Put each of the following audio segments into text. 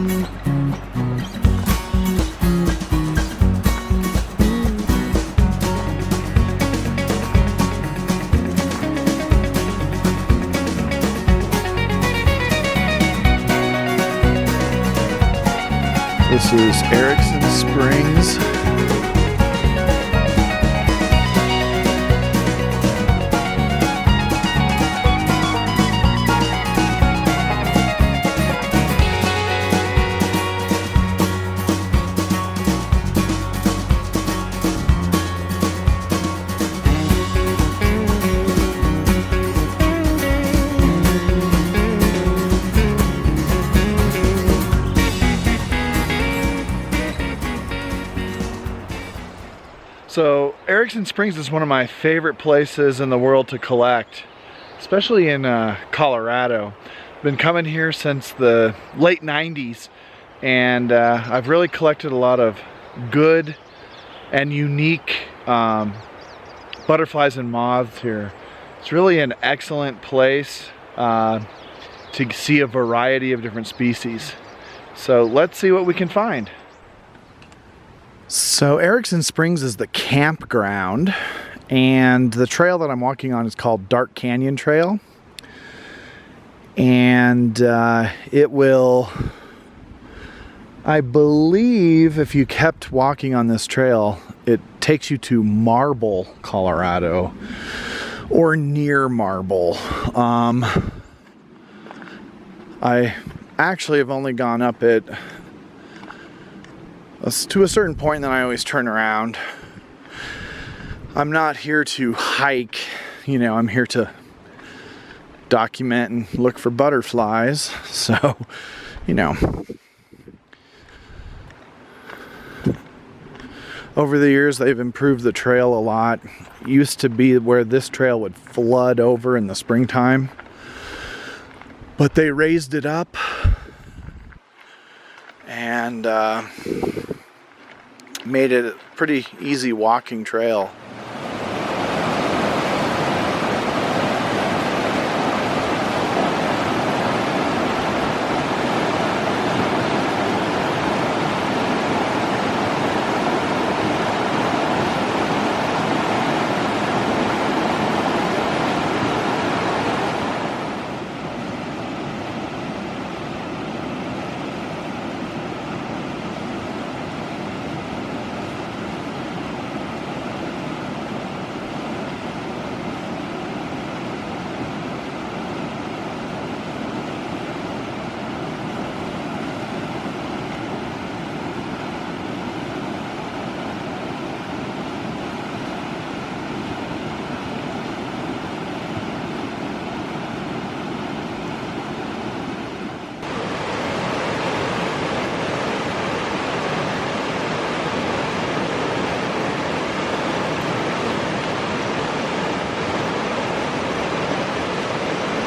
This is Erikson Springs. So Erikson Springs is one of my favorite places in the world to collect, especially in Colorado. I've been coming here since the late 90s, and I've really collected a lot of good and unique butterflies and moths here. It's really an excellent place to see a variety of different species. So let's see what we can find. So Erikson Springs is the campground, and the trail that I'm walking on is called Dark Canyon Trail. And it will, I believe, if you kept walking on this trail, it takes you to Marble, Colorado, or near Marble. I actually have only gone up it to a certain point, and then I always turn around. I'm not here to hike, you know, I'm here to document and look for butterflies. So, you know, over the years they've improved the trail a lot. It used to be where this trail would flood over in the springtime, but they raised it up and made it a pretty easy walking trail.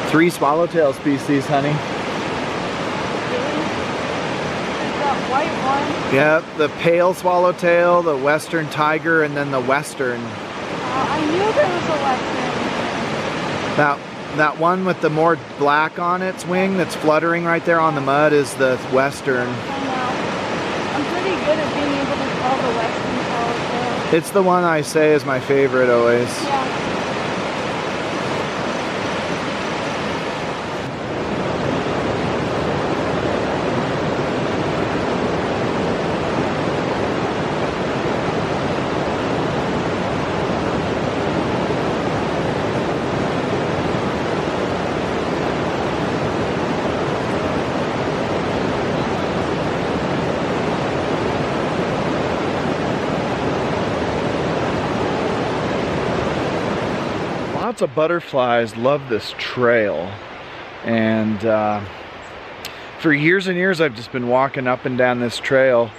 Three swallowtail species, honey. Really? There's that white one. Yep, the pale swallowtail, the western tiger, and then the western. I knew there was a western. That one with the more black on its wing that's fluttering right there on the mud is the western. I know. I'm pretty good at being able to tell the western swallowtail. It's the one I say is my favorite always. Yeah. Lots of butterflies love this trail, and for years and years I've just been walking up and down this trail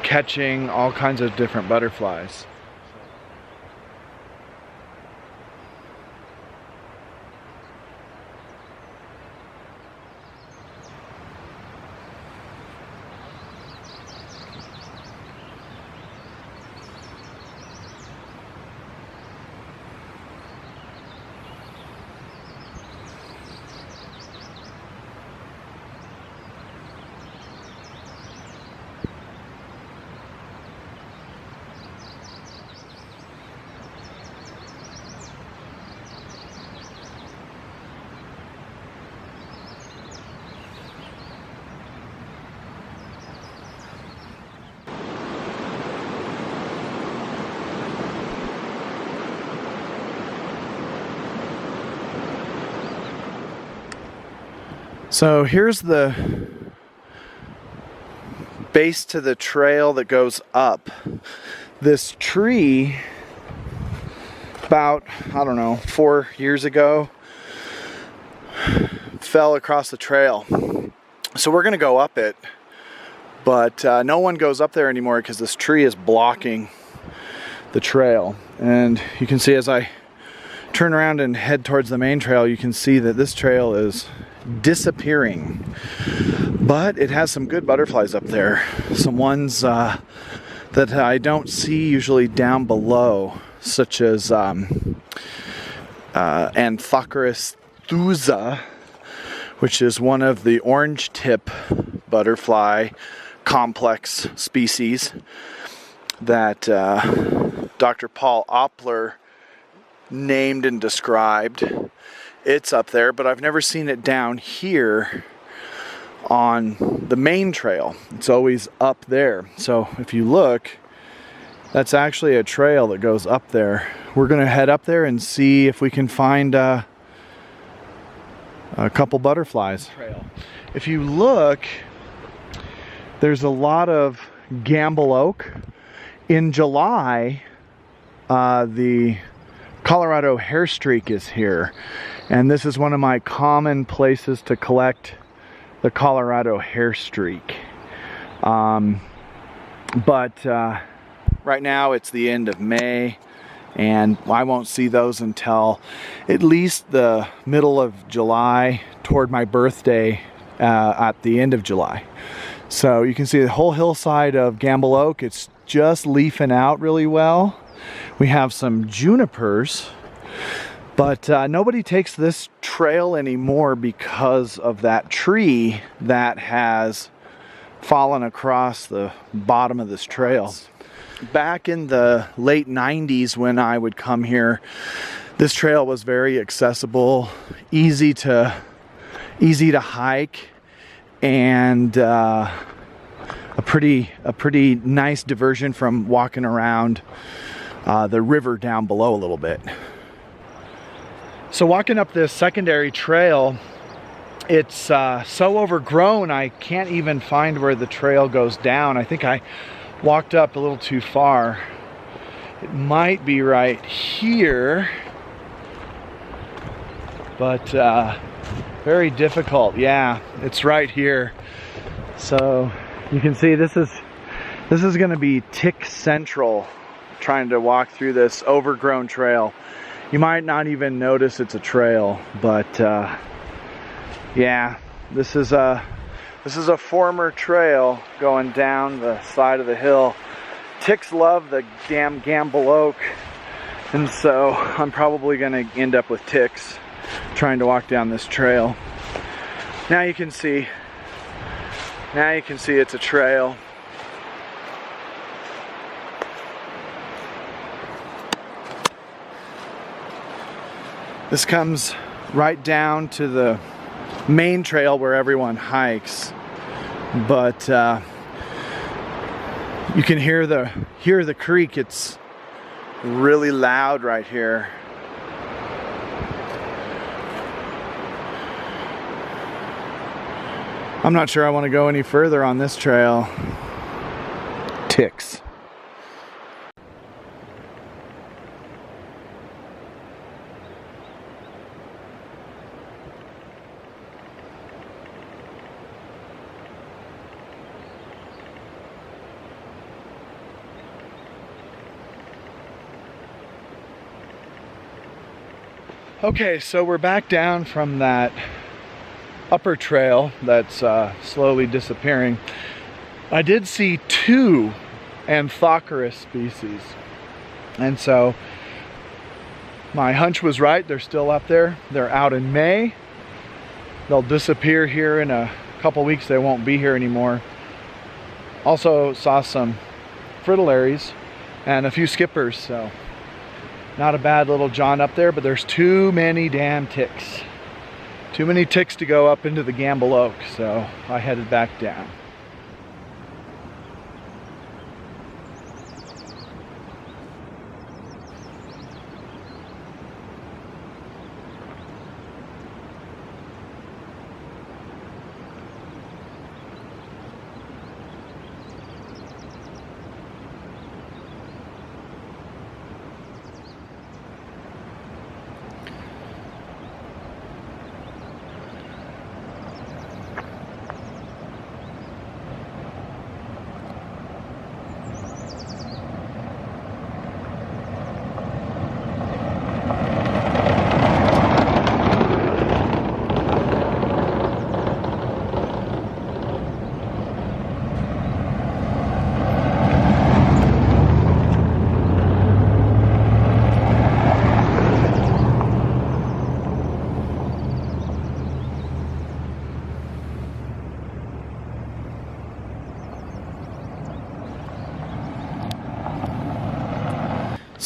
catching all kinds of different butterflies. So here's the base to the trail that goes up. This tree, about, I don't know, 4 years ago, fell across the trail. So we're gonna go up it, but no one goes up there anymore because this tree is blocking the trail. And you can see as I turn around and head towards the main trail, you can see that this trail is disappearing. But it has some good butterflies up there. Some ones that I don't see usually down below, such as Anthocris thusa, which is one of the orange tip butterfly complex species that Dr. Paul Oppler named and described. It's up there, but I've never seen it down here on the main trail. It's always up there. So if you look, that's actually a trail that goes up there. We're gonna head up there and see if we can find a couple butterflies. If you look, there's a lot of gamble oak. In July, the Colorado hairstreak is here, and this is one of my common places to collect the Colorado hairstreak. But right now it's the end of May, and I won't see those until at least the middle of July, toward my birthday at the end of July. So you can see the whole hillside of gamble oak. It's just leafing out really well. We have some junipers, but nobody takes this trail anymore because of that tree that has fallen across the bottom of this trail. Back in the late 90s when I would come here, this trail was very accessible, easy to hike, and a pretty nice diversion from walking around the river down below a little bit. So walking up this secondary trail, it's so overgrown I can't even find where the trail goes down. I think I walked up a little too far. It might be right here, but very difficult. Yeah, it's right here. So you can see this is going to be tick central, trying to walk through this overgrown trail. You might not even notice it's a trail, but yeah, this is a former trail going down the side of the hill. Ticks love the damn gamble oak, and so I'm probably going to end up with ticks trying to walk down this trail. Now you can see it's a trail. This comes right down to the main trail where everyone hikes, but you can hear the creek. It's really loud right here. I'm not sure I want to go any further on this trail. Ticks. Okay, so we're back down from that upper trail that's slowly disappearing. I did see 2 Anthocris species, and so my hunch was right. They're still up there. They're out in May. They'll disappear here in a couple weeks. They won't be here anymore. Also saw some fritillaries and a few skippers, so not a bad little jaunt up there, but there's too many damn ticks. Too many ticks to go up into the gamble oak, so I headed back down.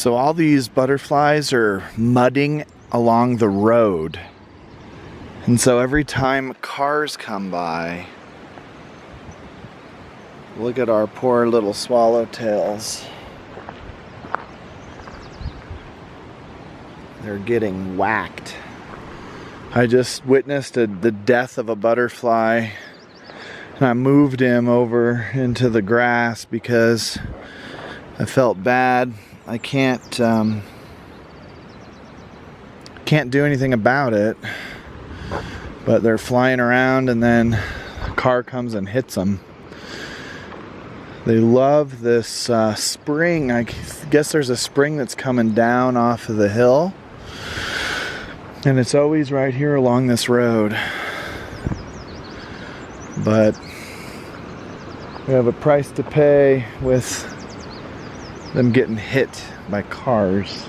So all these butterflies are mudding along the road. And so every time cars come by, look at our poor little swallowtails. They're getting whacked. I just witnessed the death of a butterfly, and I moved him over into the grass because I felt bad. I can't do anything about it, but they're flying around and then a car comes and hits them. They love this spring. I guess there's a spring that's coming down off of the hill, and it's always right here along this road. But we have a price to pay with them getting hit by cars.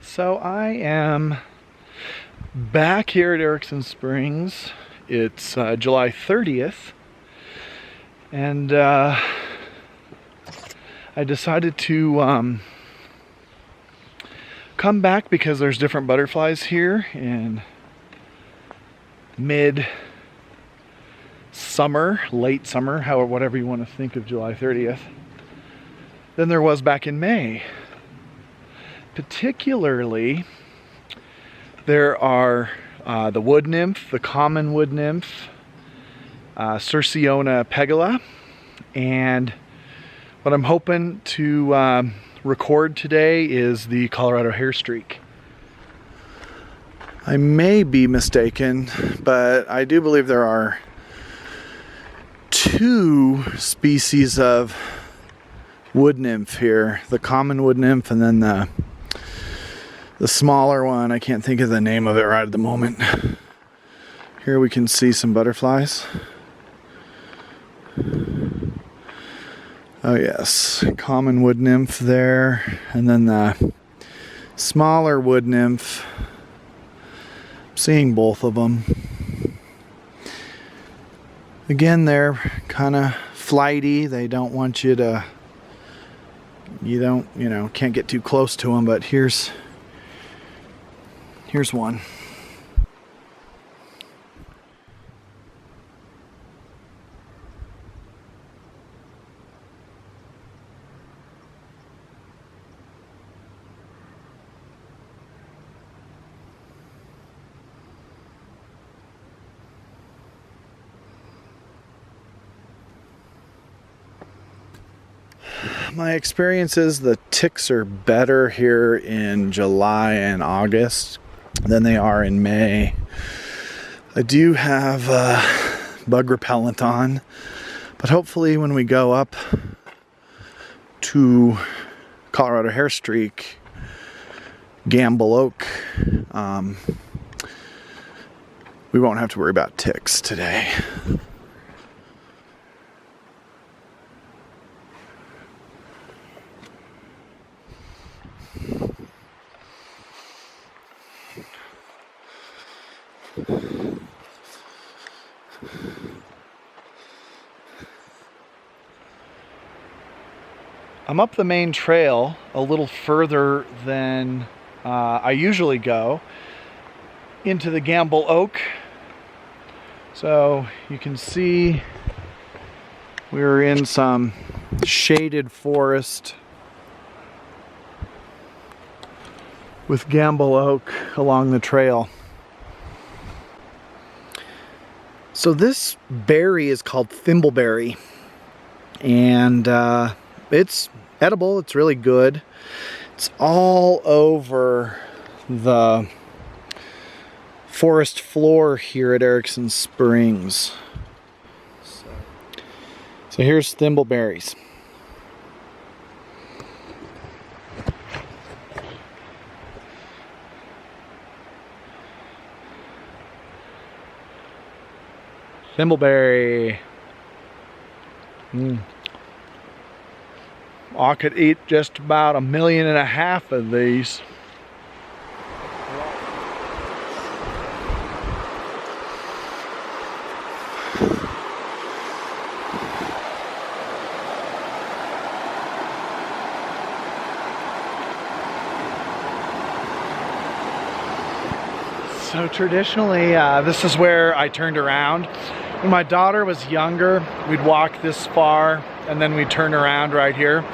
So I am back here at Erikson Springs. It's July 30th, and I decided to come back because there's different butterflies here in mid-summer, late summer, however, whatever you want to think of July 30th, than there was back in May. Particularly, there are the wood nymph, the common wood nymph, Cerciona pegala, and what I'm hoping to record today is the Colorado hairstreak. I may be mistaken, but I do believe there are two species of wood nymph here, the common wood nymph and then the smaller one. I can't think of the name of it right at the moment. Here we can see some butterflies. Oh yes, common wood nymph there, and then the smaller wood nymph. I'm seeing both of them. Again, they're kind of flighty. They don't want you to, can't get too close to them, but here's one. My experience is the ticks are better here in July and August than they are in May. I do have bug repellent on, but hopefully when we go up to Colorado hairstreak, Gamble Oak, we won't have to worry about ticks today. I'm up the main trail a little further than I usually go into the Gamble Oak. So you can see we're in some shaded forest with Gamble Oak along the trail. So this berry is called thimbleberry, and it's edible. It's really good. It's all over the forest floor here at Erikson Springs. So here's thimbleberries. Thimbleberry. I could eat just about 1.5 million of these. So traditionally, this is where I turned around. When my daughter was younger, we'd walk this far and then we'd turn around right here,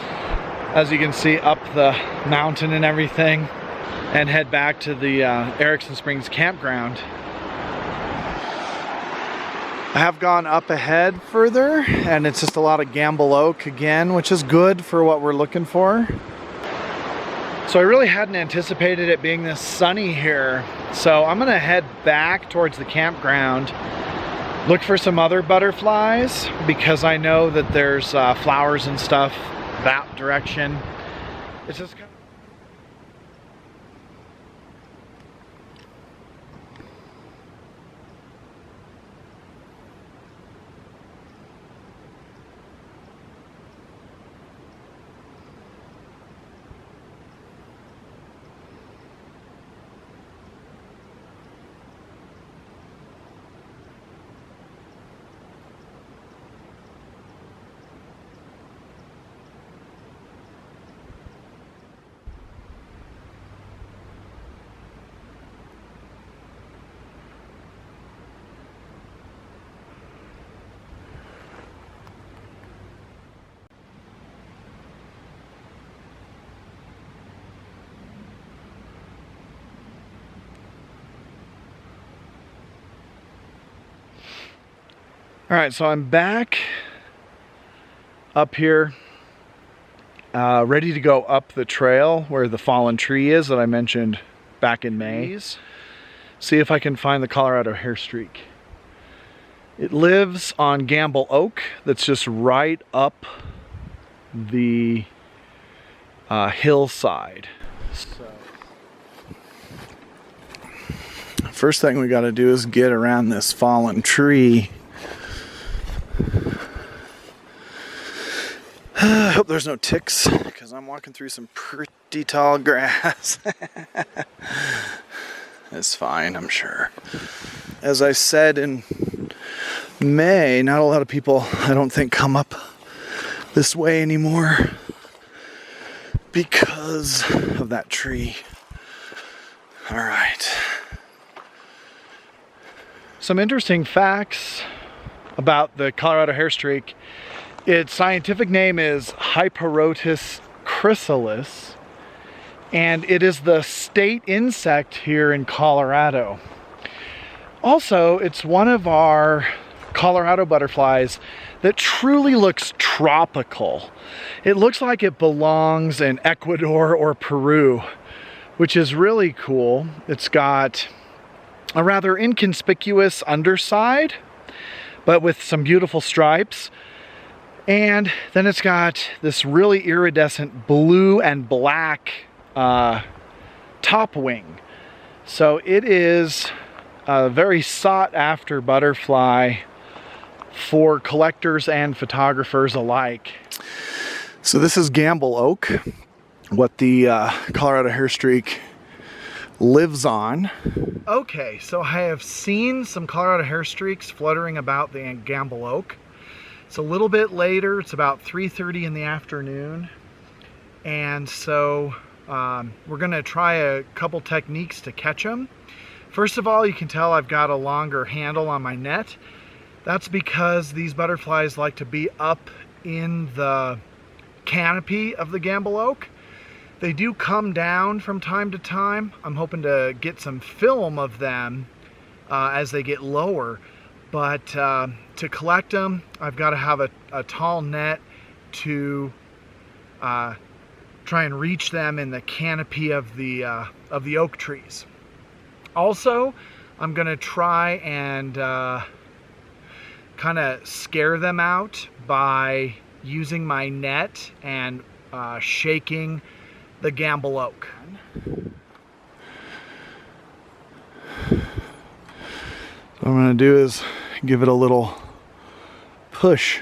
as you can see, up the mountain and everything, and head back to the Erikson Springs campground. I have gone up ahead further, and it's just a lot of gamble oak again, which is good for what we're looking for. So I really hadn't anticipated it being this sunny here. So I'm gonna head back towards the campground, look for some other butterflies, because I know that there's flowers and stuff that direction. It's just kind of... All right, so I'm back up here, ready to go up the trail where the fallen tree is that I mentioned back in May. See if I can find the Colorado hairstreak. It lives on Gamble Oak that's just right up the hillside. So first thing we got to do is get around this fallen tree. I hope there's no ticks, because I'm walking through some pretty tall grass. It's fine, I'm sure. As I said in May, not a lot of people, I don't think, come up this way anymore because of that tree. All right. Some interesting facts about the Colorado hairstreak. Its scientific name is Hyperotis chrysalis, and it is the state insect here in Colorado. Also, it's one of our Colorado butterflies that truly looks tropical. It looks like it belongs in Ecuador or Peru, which is really cool. It's got a rather inconspicuous underside, but with some beautiful stripes. And then it's got this really iridescent blue and black top wing. So it is a very sought after butterfly for collectors and photographers alike. So this is Gamble Oak, what the Colorado hairstreak lives on. Okay, so I have seen some Colorado hairstreaks fluttering about the Gamble Oak. It's a little bit later, it's about 3:30 in the afternoon, and so we're gonna try a couple techniques to catch them. First of all, you can tell I've got a longer handle on my net. That's because these butterflies like to be up in the canopy of the Gamble Oak. They do come down from time to time. I'm hoping to get some film of them as they get lower. But to collect them, I've got to have a tall net to try and reach them in the canopy of the oak trees. Also, I'm gonna try and kind of scare them out by using my net and shaking the gamble oak. What I'm gonna do is give it a little push,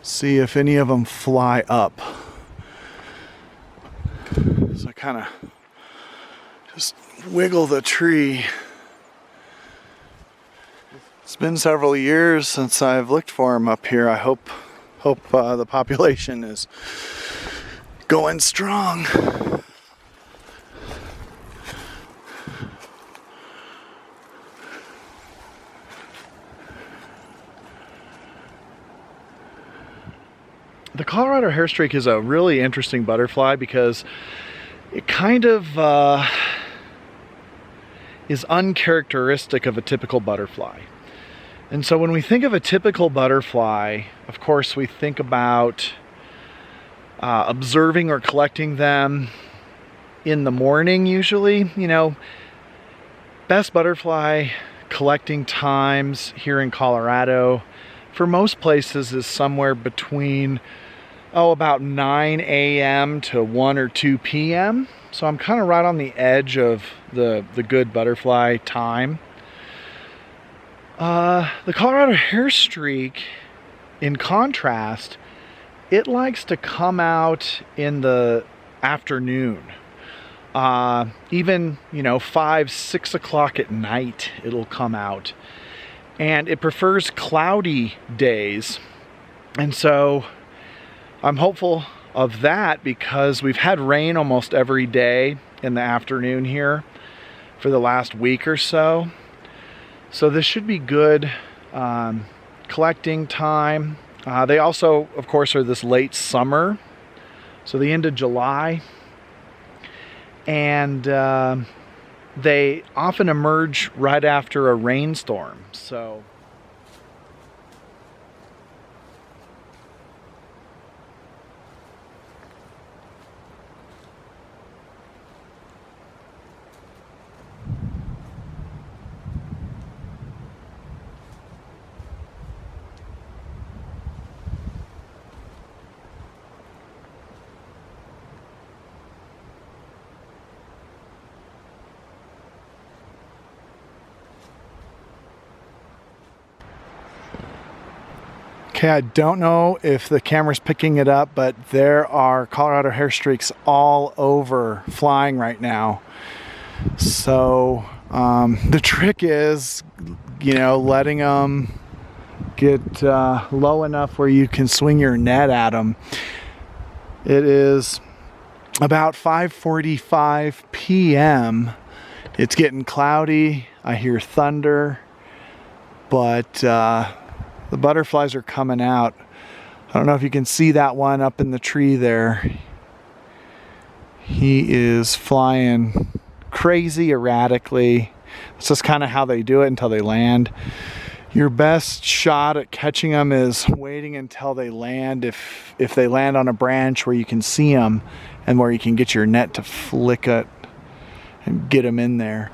see if any of them fly up. So I kind of just wiggle the tree. It's been several years since I've looked for them up here. I hope the population is going strong. The Colorado hairstreak is a really interesting butterfly because it kind of is uncharacteristic of a typical butterfly. And so when we think of a typical butterfly, of course we think about observing or collecting them in the morning usually. You know, best butterfly collecting times here in Colorado for most places is somewhere between about 9 a.m. to 1 or 2 p.m. So I'm kind of right on the edge of the good butterfly time. The Colorado hairstreak, in contrast, it likes to come out in the afternoon. Even, 5, 6 o'clock at night, it'll come out. And it prefers cloudy days. And so I'm hopeful of that because we've had rain almost every day in the afternoon here for the last week or so. So this should be good collecting time. They also, of course, are this late summer, so the end of July. And they often emerge right after a rainstorm. So okay, I don't know if the camera's picking it up, but there are Colorado hairstreaks all over flying right now. So the trick is, letting them get low enough where you can swing your net at them. It is about 5:45 p.m. It's getting cloudy. I hear thunder, but the butterflies are coming out. I don't know if you can see that one up in the tree there. He is flying crazy erratically. It's just kind of how they do it until they land. Your best shot at catching them is waiting until they land. If they land on a branch where you can see them and where you can get your net to flick it and get them in there.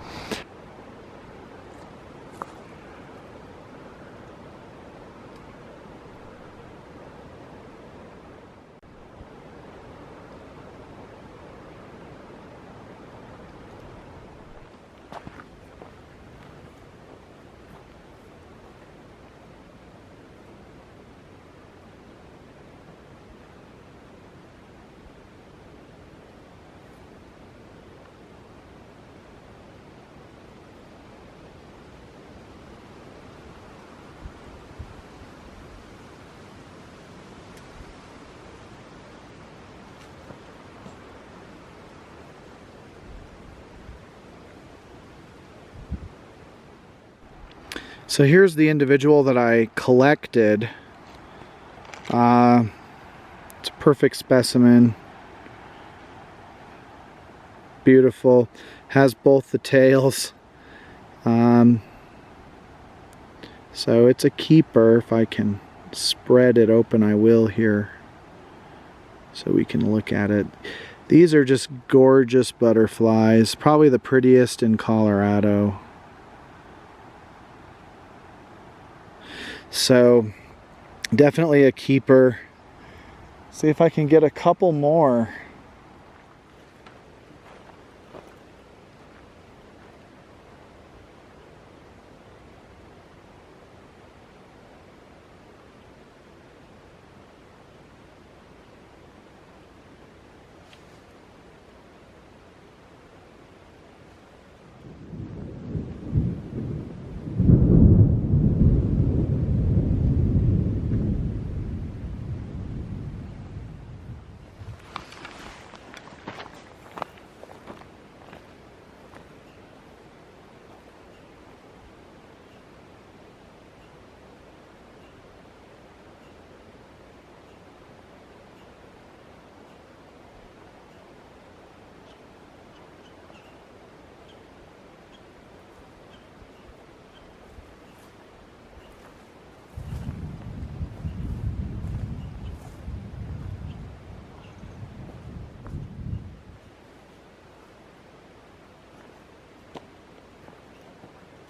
So here's the individual that I collected. It's a perfect specimen. Beautiful. Has both the tails. So it's a keeper. If I can spread it open, I will here. so we can look at it. These are just gorgeous butterflies, probably the prettiest in Colorado. So definitely a keeper. See if I can get a couple more.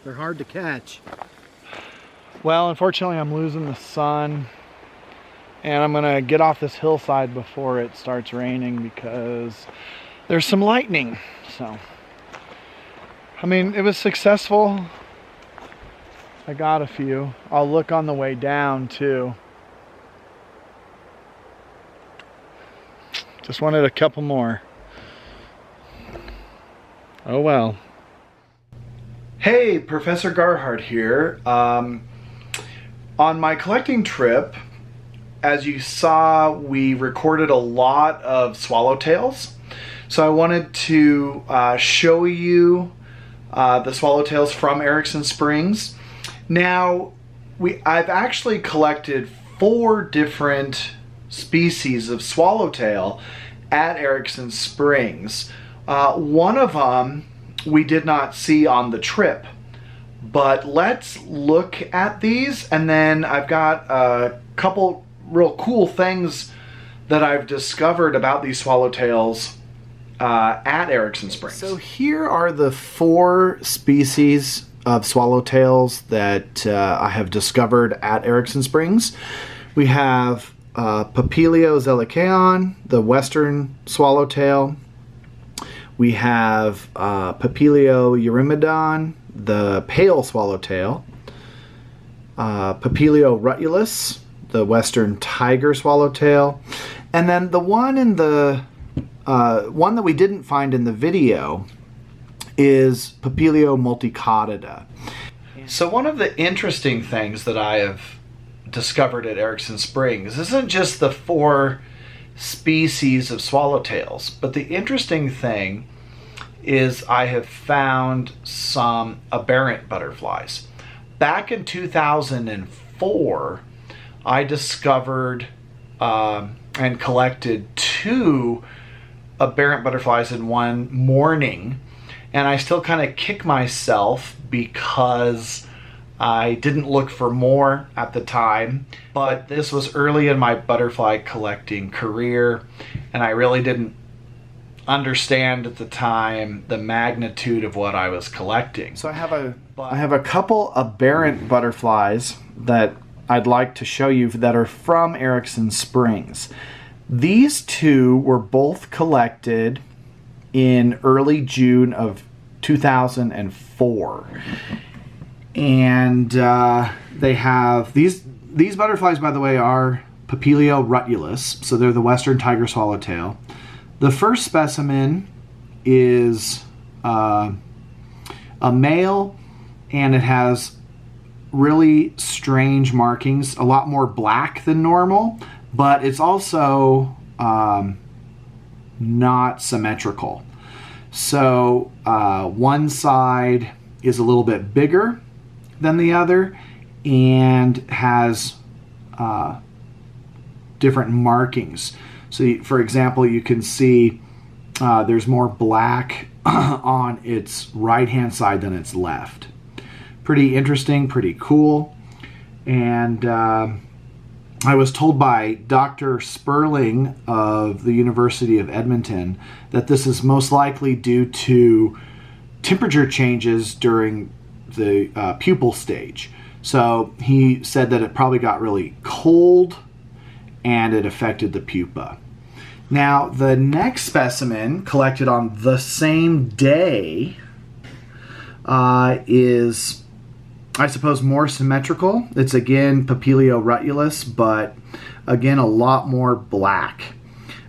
They're hard to catch. Well, unfortunately, I'm losing the sun, and I'm gonna get off this hillside before it starts raining because there's some lightning. So, I mean, it was successful. I got a few. I'll look on the way down too. Just wanted a couple more. Oh well. Hey, Professor Garhart here. On my collecting trip, as you saw, we recorded a lot of swallowtails. So I wanted to show you the swallowtails from Erikson Springs. Now, I've actually collected 4 different species of swallowtail at Erikson Springs. One of them we did not see on the trip, but let's look at these, and then I've got a couple real cool things that I've discovered about these swallowtails at Erikson Springs. So here are the 4 species of swallowtails that I have discovered at Erikson Springs. We have Papilio zelicaon, the western swallowtail. We have Papilio eurymedon, the pale swallowtail. Papilio rutulus, the western tiger swallowtail. And then the one in the one that we didn't find in the video is Papilio multicotida. So one of the interesting things that I have discovered at Erikson Springs isn't just the 4 species of swallowtails, but the interesting thing is I have found some aberrant butterflies. Back in 2004, I discovered and collected 2 aberrant butterflies in one morning, and I still kind of kick myself because I didn't look for more at the time, but this was early in my butterfly collecting career, and I really didn't understand at the time the magnitude of what I was collecting. So I have a couple aberrant butterflies that I'd like to show you that are from Erikson Springs. These 2 were both collected in early June of 2004. And they have these butterflies, by the way, are Papilio rutulus, so they're the western tiger swallowtail. The first specimen is a male, and it has really strange markings, a lot more black than normal, but it's also not symmetrical. So one side is a little bit bigger than the other and has different markings. So for example, you can see there's more black on its right hand side than its left. Pretty interesting, pretty cool. And I was told by Dr. Sperling of the University of Edmonton that this is most likely due to temperature changes during the pupal stage. So he said that it probably got really cold and it affected the pupa. Now, the next specimen collected on the same day is, I suppose, more symmetrical. It's again Papilio rutulus, but again a lot more black.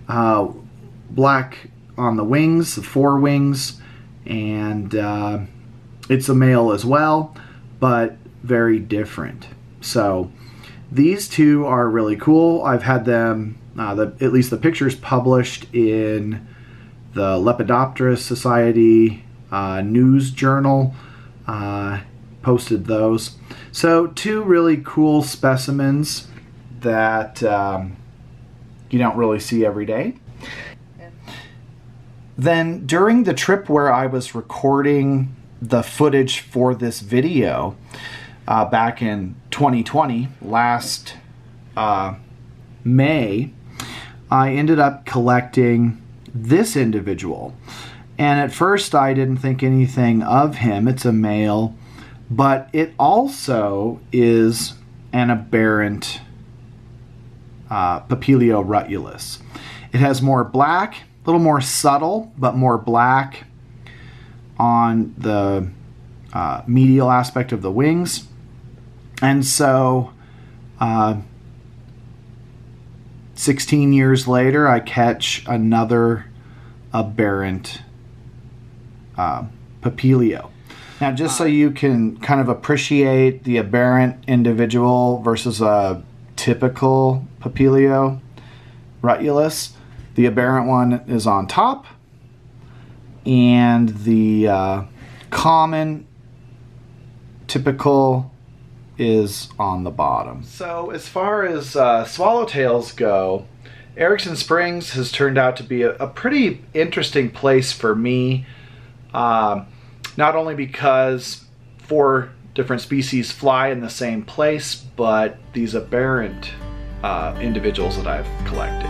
Black on the wings, the forewings, and it's a male as well, but very different. So these two are really cool. I've had them, at least the pictures, published in the Lepidopterist Society news journal. Posted those. So two really cool specimens that you don't really see every day. Then during the trip where I was recording the footage for this video back in 2020, last May, I ended up collecting this individual. And at first I didn't think anything of him. It's a male, but it also is an aberrant Papilio rutulus. It has more black, a little more subtle, but more black on the medial aspect of the wings. And so 16 years later, I catch another aberrant Papilio. Now, just so you can kind of appreciate the aberrant individual versus a typical Papilio rutulus, the aberrant one is on top, and the common typical is on the bottom. So as far as swallowtails go, Erikson Springs has turned out to be a pretty interesting place for me. Not only because 4 different species fly in the same place, but these aberrant individuals that I've collected.